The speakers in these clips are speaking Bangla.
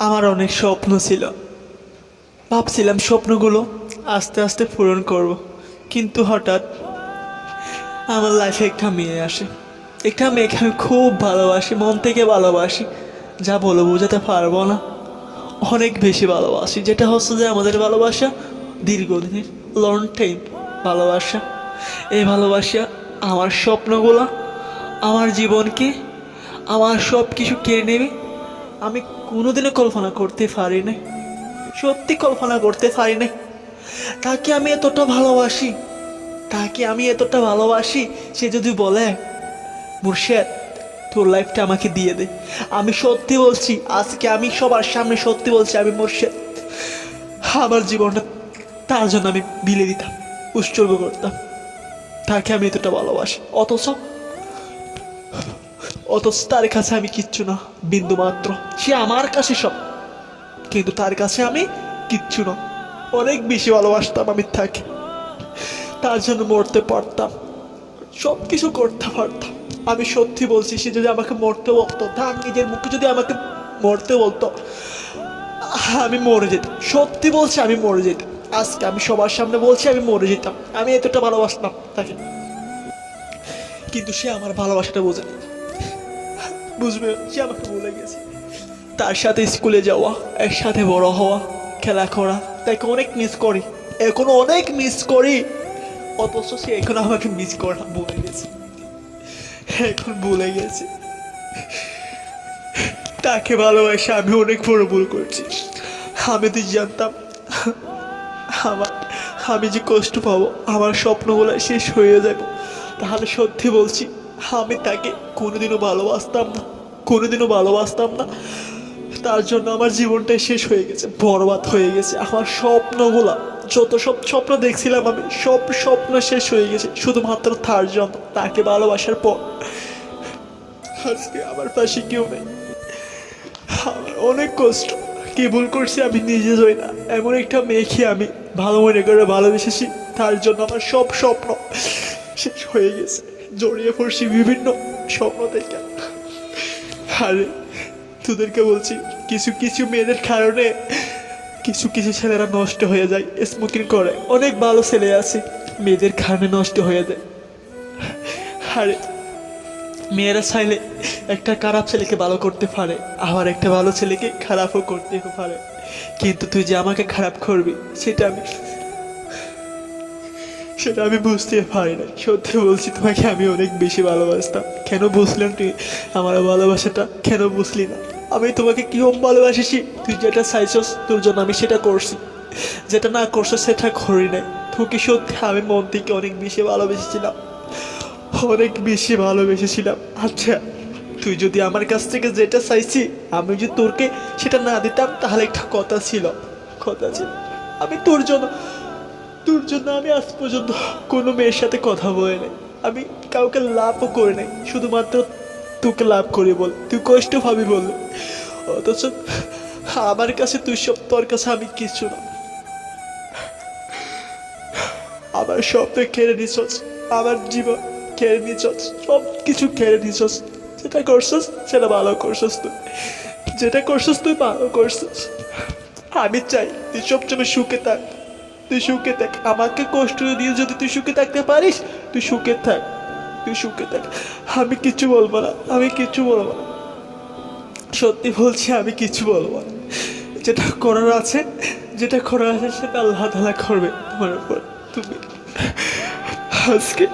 আমার অনেক স্বপ্ন ছিল, ভাবছিলাম স্বপ্নগুলো আস্তে আস্তে পূরণ করব। কিন্তু হঠাৎ আমার লাইফে একটা মেয়ে আসে, একটা মেয়েকে আমি খুব ভালোবাসি, মন থেকে ভালোবাসি, যা বলে বোঝাতে পারবো না। অনেক বেশি ভালোবাসি, যেটা হচ্ছে যে আমাদের ভালোবাসা দীর্ঘদিনের, লং টাইম ভালোবাসা। এই ভালোবাসা আমার স্বপ্নগুলো, আমার জীবনকে, আমার সব কিছু কেড়ে নেবে। আমি কোনোদিনও কল্পনা করতে পারি না, সত্যি কল্পনা করতে পারি না। তাকে আমি এতটা ভালোবাসি, তাকে আমি এতটা ভালোবাসি, সে যদি বলে মুর্শেদ তোর লাইফটা আমাকে দিয়ে দে, আমি সত্যি বলছি, আজকে আমি সবার সামনে সত্যি বলছি, আমি মুর্শেদ আমার জীবনটা তার জন্য আমি বিলে দিতাম, উৎসর্গ করতাম। তাকে আমি এতটা ভালোবাসি, অথচ তার কাছে আমি কিচ্ছু না, বিন্দু মাত্র। সে আমার কাছে সব, কিন্তু তার কাছে আমি কিচ্ছু না। অনেক বেশি ভালোবাসতাম আমি তাকে, তার জন্য মরতে পারতাম, সব কিছু করতে পারতাম। আমি সত্যি বলছি, সে যদি আমাকে মরতে বলতো, তার নিজের মুখে যদি আমাকে মরতে বলতো, আমি মরে যেতাম। সত্যি বলছি, আমি মরে যেতাম। আজকে আমি সবার সামনে বলছি, আমি মরে যেতাম। আমি এতটা ভালোবাসতাম তাকে, কিন্তু সে আমার ভালোবাসাটা বোঝে না, বুঝবে, সে আমাকে ভুলে গেছে। তার সাথে স্কুলে যাওয়া, একসাথে বড় হওয়া, খেলা করা, তাকে অনেক মিস করি, এখনো অনেক মিস করি। অথচ সে এখন আমাকে মিস করা ভুলে গেছে, এখন ভুলে গেছে। তাকে ভালোবাসে আমি অনেক বড় ভুল করছি। আমি তো জানতাম আমার, আমি যে কষ্ট পাবো, আমার স্বপ্নগুলো শেষ হয়ে যাবে, তাহলে সত্যি বলছি আমি তাকে কোনোদিনও ভালোবাসতাম না, কোনোদিনও ভালোবাসতাম না। তার জন্য আমার জীবনটাই শেষ হয়ে গেছে, বরবাদ হয়ে গেছে। আমার স্বপ্নগুলা, যত সব স্বপ্ন দেখছিলাম আমি, সব স্বপ্ন শেষ হয়ে গেছে শুধুমাত্র তার জন্য, তাকে ভালোবাসার পর। আজকে আমার পাশে কেউ নেই, আমার অনেক কষ্ট। কি ভুল করছি আমি নিজে যাই না। এমন একটা মেয়েকে আমি ভালো মনে করে ভালোবেসেছি, তার জন্য আমার সব স্বপ্ন শেষ হয়ে গেছে, জড়িয়ে পড়ছি বিভিন্ন স্বপ্ন থেকে। আরে তোদেরকে বলছি, কিছু কিছু মেয়েদের কারণে কিছু কিছু ছেলেরা নষ্ট হয়ে যায়, স্মোকিং করে। অনেক ভালো ছেলে আছে, মেয়েদের কারণে নষ্ট হয়ে যায়। আরে মেয়েরা চাইলে একটা খারাপ ছেলেকে ভালো করতে পারে, আবার একটা ভালো ছেলেকে খারাপও করতে পারে, কিন্তু তুই যে আমাকে খারাপ করবি সেটা আমি বুঝতে পারি না। সত্যি বলছি, তোমাকে আমি অনেক বেশি ভালোবাসতাম। কেন বুঝলেন তুই আমার ভালোবাসাটা, কেন বুঝলি না? আমি তোমাকে কিরম ভালোবাসিছি, তুই যেটা চাইছস তোর জন্য আমি সেটা করছি, যেটা না করছো সেটা করি নাই। তোকে সত্যি আমি মন থেকে অনেক বেশি ভালোবেসেছিলাম, অনেক বেশি ভালোবেসেছিলাম। আচ্ছা, তুই যদি আমার কাছ থেকে যেটা চাইছি আমি যদি তোরকে সেটা না দিতাম, তাহলে একটা কথা ছিল, আমি তোর জন্য আমি আজ পর্যন্ত কোনো মেয়ের সাথে কথা বলে নাই, আমি কাউকে লাভও করে নাই, শুধুমাত্র তোকে লাভ করি বল, তুই কষ্ট ভাবি বললে। অথচ আমার কাছে তুই সব, তোর কাছে আমি কিছু না। আমার স্বপ্ন কেড়ে নিছস, আমার জীবন কেড়ে নিছস, সব কিছু কেড়ে নিছস। যেটা করছস সেটা ভালো করছস, তুই ভালো করছস। আমি চাই তুই সবসময় সুখে থাক, তুই সুখে থাক। আমাকে কষ্ট দিয়ে যদি তুই সুখে থাকতে পারিস, তুই সুখে থাক, আমি কিছু বলবো না, সত্যি বলছি, আমি কিছু বলবো না। যেটা করার আছে সেটা আল্লাহ তাআলা করবে তোমার উপর। তুমি আজকে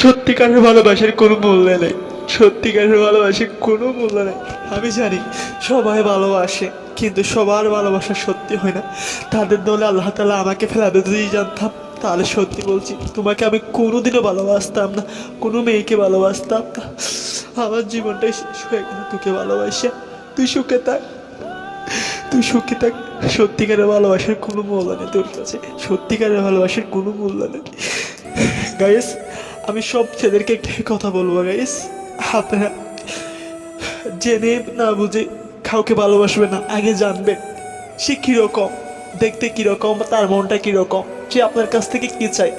সত্যিকারের ভালোবাসার কোনো মূল্য নেই, আমি জানি সবাই ভালোবাসে, কিন্তু সবার ভালোবাসা সত্যি হয় না। তাদের দলে আল্লাহ তাআলা আমাকে ফেলাবে যদি জানতাম, তাহলে সত্যি বলছি তোমাকে আমি কোনোদিনও ভালোবাসতাম না, কোনো মেয়েকে ভালোবাসতাম না। আমার জীবনটাই শেষ হয়ে গেল তোকে ভালোবাসে। তুই সুখে থাক, সত্যিকারের ভালোবাসার কোনো মূল্য নেই তোর কাছে, গাইস, আমি সব ছেলেদেরকে একটাই কথা বলবো, গাইস, আপনারা জেনে না বুঝে কাউকে ভালোবাসবে না, আগে জানবেন সে কীরকম, দেখতে কীরকম, তার মনটা কীরকম, সে আপনার কাছ থেকে কী চায়,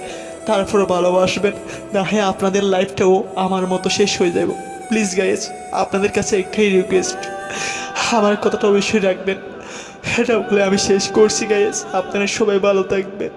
তারপরে ভালোবাসবেন। না হ্যাঁ, আপনাদের লাইফটাও আমার মতো শেষ হয়ে যাব। প্লিজ গাইস, আপনাদের কাছে একটাই রিকোয়েস্ট, আমার কথাটা অবশ্যই রাখবেন। এটা বলে আমি শেষ করছি গাইস, আপনারা সবাই ভালো থাকবেন।